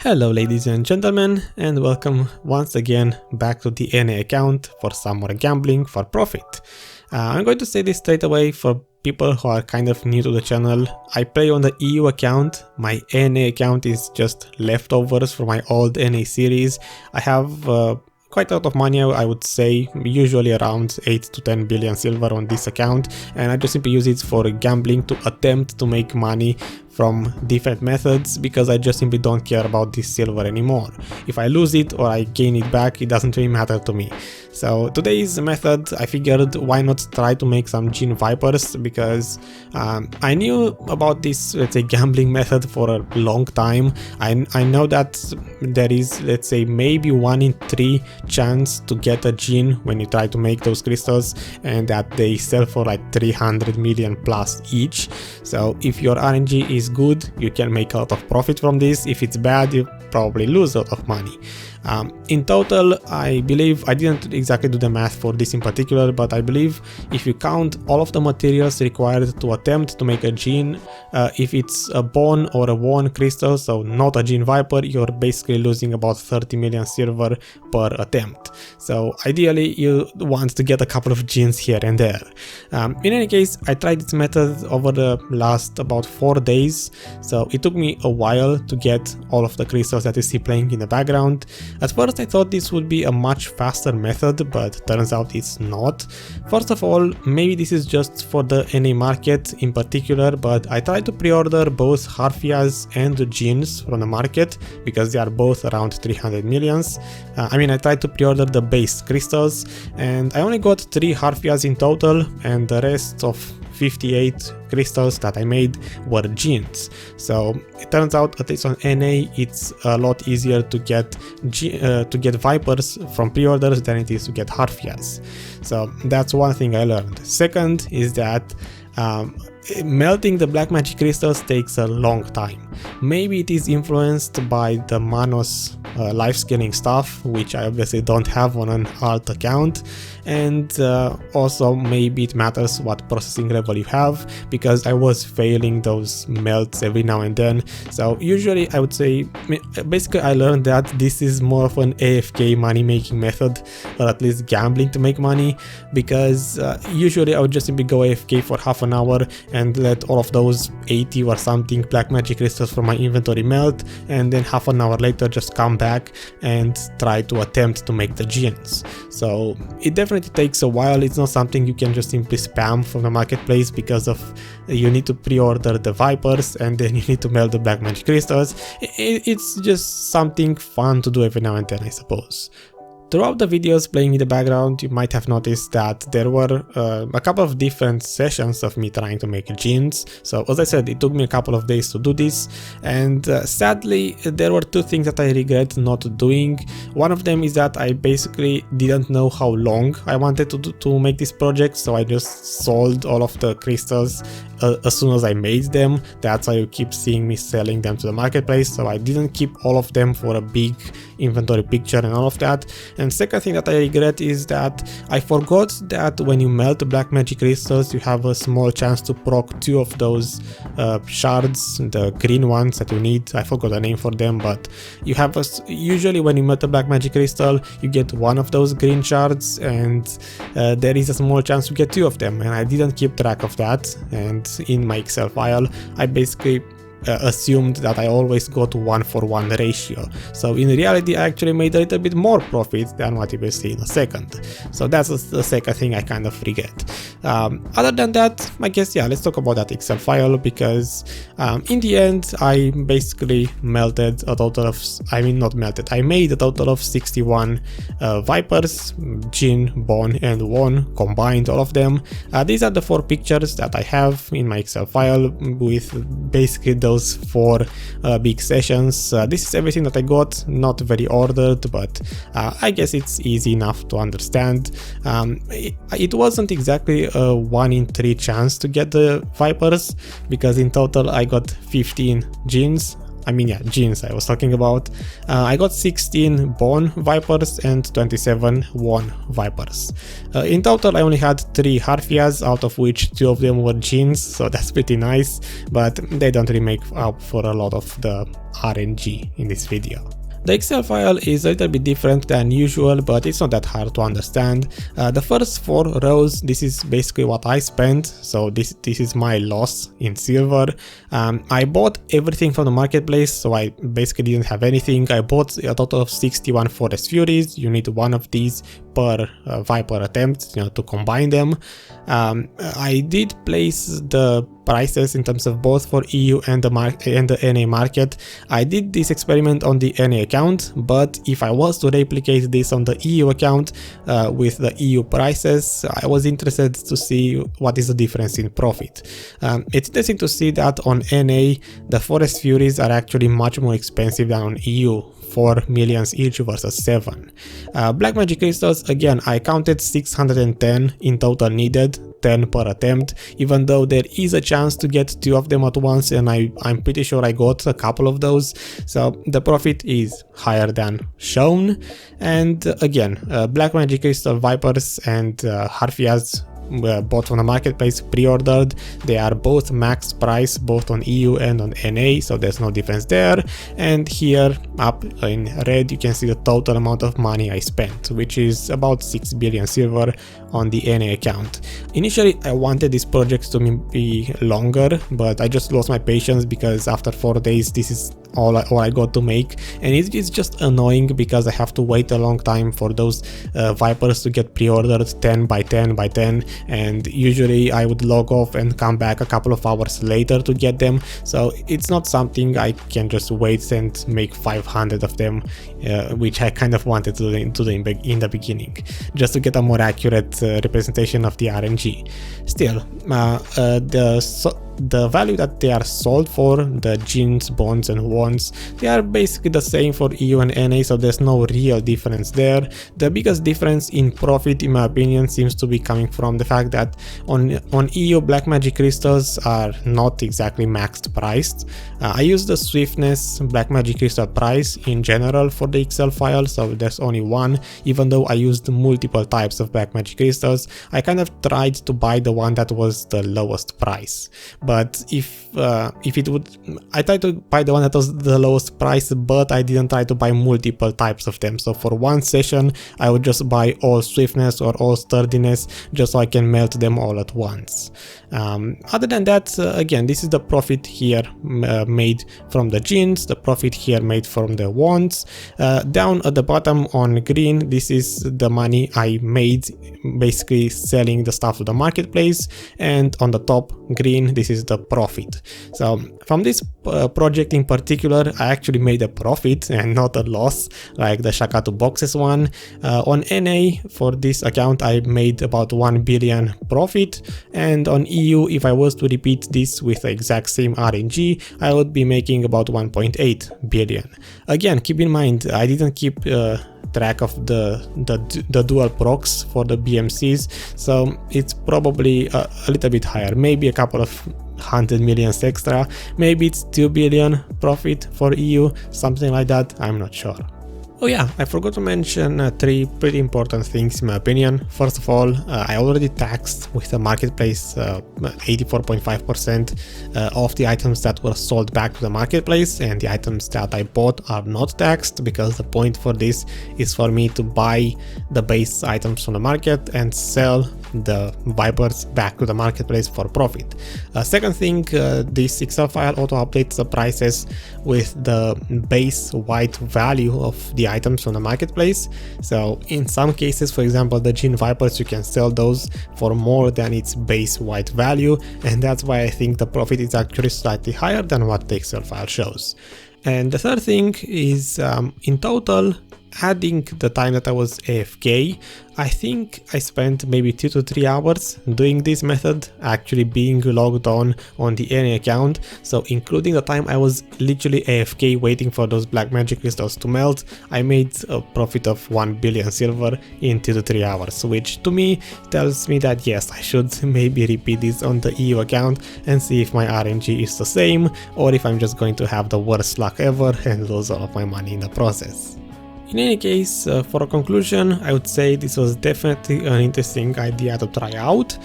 Hello ladies and gentlemen, and welcome once again back to the NA account for some more gambling for profit. I'm going to say this straight away for people who are kind of new to the channel. I play on the EU account. My NA account is just leftovers from my old NA series. I have quite a lot of money, I would say, usually around 8 to 10 billion silver on this account, and I just simply use it for gambling to attempt to make money from different methods because I just simply don't care about this silver anymore. If I lose it or I gain it back, it doesn't really matter to me. So today's method, I figured why not try to make some JIN Vipers, because I knew about this, let's say, gambling method for a long time. I know that there is, let's say, maybe 1 in 3 chance to get a JIN when you try to make those crystals, and that they sell for like 300 million plus each. So if your RNG is good, you can make a lot of profit from this. If it's bad, you probably lose a lot of money. In total, I believe, I didn't exactly do the math for this in particular, but I believe if you count all of the materials required to attempt to make a JIN, if it's a bone or a worn crystal, so not a JIN Viper, you're basically losing about 30 million silver per attempt. So ideally you want to get a couple of JINs here and there. In any case, I tried this method over the last about 4 days, so it took me a while to get all of the crystals that you see playing in the background. At first I thought this would be a much faster method, but turns out it's not. First of all, maybe this is just for the NA market in particular, but I tried to pre-order both Harfias and JINs from the market because they are both around 300 millions. I tried to pre-order the base crystals, and I only got 3 Harfias in total, and the rest of 58 crystals that I made were JINs. So it turns out, at least on NA, it's a lot easier to get Vipers from pre-orders than it is to get Harfias. So that's one thing I learned. Second is that melting the black magic crystals takes a long time. Maybe it is influenced by the Manos life scaling stuff, which I obviously don't have on an alt account, and also maybe it matters what processing level you have, because I was failing those melts every now and then. So usually I would say, basically I learned that this is more of an AFK money making method, or at least gambling to make money, because usually I would just simply go AFK for half an hour and let all of those 80 or something black magic crystals from my inventory melt, and then half an hour later just come back and try to attempt to make the JINs. So it definitely takes a while. It's not something you can just simply spam from the marketplace, because of you need to pre-order the Vipers and then you need to melt the black magic crystals. It's just something fun to do every now and then, I suppose. Throughout the videos playing in the background, you might have noticed that there were a couple of different sessions of me trying to make JINs. So as I said, it took me a couple of days to do this, and sadly there were 2 things that I regret not doing. One of them is that I basically didn't know how long I wanted to make this project, so I just sold all of the crystals as soon as I made them. That's why you keep seeing me selling them to the marketplace, so I didn't keep all of them for a big inventory picture and all of that. And second thing that I regret is that I forgot that when you melt the black magic crystals, you have a small chance to proc 2 of those shards, the green ones that you need. I forgot the name for them, but you have usually when you melt the black magic crystal, you get 1 of those green shards, and there is a small chance to get 2 of them, and I didn't keep track of that. And in my Excel file, I basically assumed that I always got 1-for-1 ratio. So in reality I actually made a little bit more profit than what you will see in a second. So that's the second thing I kind of regret. Other than that, I guess, yeah, let's talk about that Excel file, because in the end I basically melted a total of, I made a total of 61 Vipers, JIN, bone and won, combined all of them. These are the 4 pictures that I have in my Excel file, with basically those 4 big sessions. This is everything that I got, not very ordered, but I guess it's easy enough to understand. It wasn't exactly a 1 in 3 chance to get the Vipers, because in total I got 15 JINs. I mean, yeah, jeans I was talking about. I got 16 bone vipers and 27 won vipers. In total, I only had 3 harfias, out of which 2 of them were jeans, so that's pretty nice, but they don't really make up for a lot of the RNG in this video. The Excel file is a little bit different than usual, but it's not that hard to understand. The first 4 rows, this is basically what I spent, so this is my loss in silver. I bought everything from the marketplace, so I basically didn't have anything. I bought a total of 61 Forest Furies. You need 1 of these per Viper attempt, you know, to combine them. I did place the prices in terms of both for EU and the NA market. I did this experiment on the NA account, but if I was to replicate this on the EU account with the EU prices, I was interested to see what is the difference in profit. It's interesting to see that on NA, the Forest Furies are actually much more expensive than on EU. 4 millions each versus 7. Black magic crystals, again, I counted 610 in total needed, 10 per attempt, even though there is a chance to get 2 of them at once, and I'm pretty sure I got a couple of those, so the profit is higher than shown. And again, black magic crystal vipers and harfias bought from the marketplace, pre-ordered. They are both max price, both on EU and on NA, so there's no difference there. And here up in red you can see the total amount of money I spent, which is about 6 billion silver on the NA account. Initially I wanted this project to be longer, but I just lost my patience because after 4 days this is all I got to make, and it's just annoying because I have to wait a long time for those vipers to get pre-ordered 10 by 10 by 10, and usually I would log off and come back a couple of hours later to get them, so it's not something I can just wait and make 500 of them, which I kind of wanted to do in the beginning, just to get a more accurate representation of the RNG. Still, the value that they are sold for, the jeans, bonds and wands, they are basically the same for EU and NA, so there's no real difference there. The biggest difference in profit, in my opinion, seems to be coming from the fact that on EU, black magic crystals are not exactly maxed priced. I use the swiftness black magic crystal price in general for the Excel file, so there's only 1, even though I used multiple types of black magic crystals. I kind of tried to buy the one that was the lowest price. But if it would, I tried to buy the one that was the lowest price, but I didn't try to buy multiple types of them. So for one session, I would just buy all swiftness or all sturdiness, just so I can melt them all at once. Other than that, again, this is the profit here made from the jeans, the profit here made from the wands. Down at the bottom on green, this is the money I made basically selling the stuff to the marketplace, and on the top green, this is the profit. So from this project in particular, I actually made a profit and not a loss like the Shakatu boxes one. On NA for this account I made about 1 billion profit, and on EU, if I was to repeat this with the exact same RNG, I would be making about 1.8 billion. Again, keep in mind I didn't keep track of the dual procs for the BMCs, so it's probably a little bit higher, maybe a couple of 100 millions extra, maybe it's 2 billion profit for EU, something like that, I'm not sure. Oh yeah, I forgot to mention 3 pretty important things in my opinion. First of all, I already taxed with the marketplace 84.5% of the items that were sold back to the marketplace, and the items that I bought are not taxed, because the point for this is for me to buy the base items from the market and sell the Vipers back to the marketplace for profit. Second thing, this Excel file auto updates the prices with the base white value of the items on the marketplace. So in some cases, for example the JIN Vipers, you can sell those for more than its base white value, and that's why I think the profit is actually slightly higher than what the Excel file shows. And the third thing is, in total adding the time that I was AFK, I think I spent maybe 2 to 3 hours doing this method, actually being logged on the NA account. So including the time I was literally AFK waiting for those black magic crystals to melt, I made a profit of 1 billion silver in 2 to 3 hours, which to me tells me that yes, I should maybe repeat this on the EU account and see if my RNG is the same, or if I'm just going to have the worst luck ever and lose all of my money in the process. In any case, for a conclusion, I would say this was definitely an interesting idea to try out.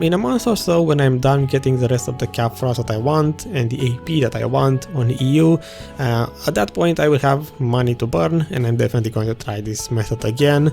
In a month or so, when I'm done getting the rest of the cap frost that I want and the AP that I want on the EU, at that point I will have money to burn, and I'm definitely going to try this method again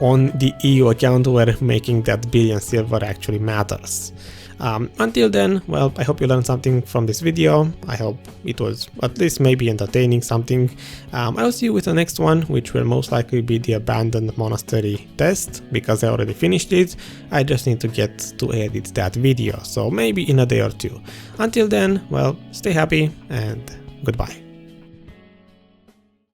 on the EU account where making that billion silver actually matters. Until then, well, I hope you learned something from this video. I hope it was at least maybe entertaining something. I'll see you with the next one, which will most likely be the abandoned monastery test, because I already finished it. I just need to get to edit that video, so maybe in a day or two. Until then, well, stay happy and goodbye.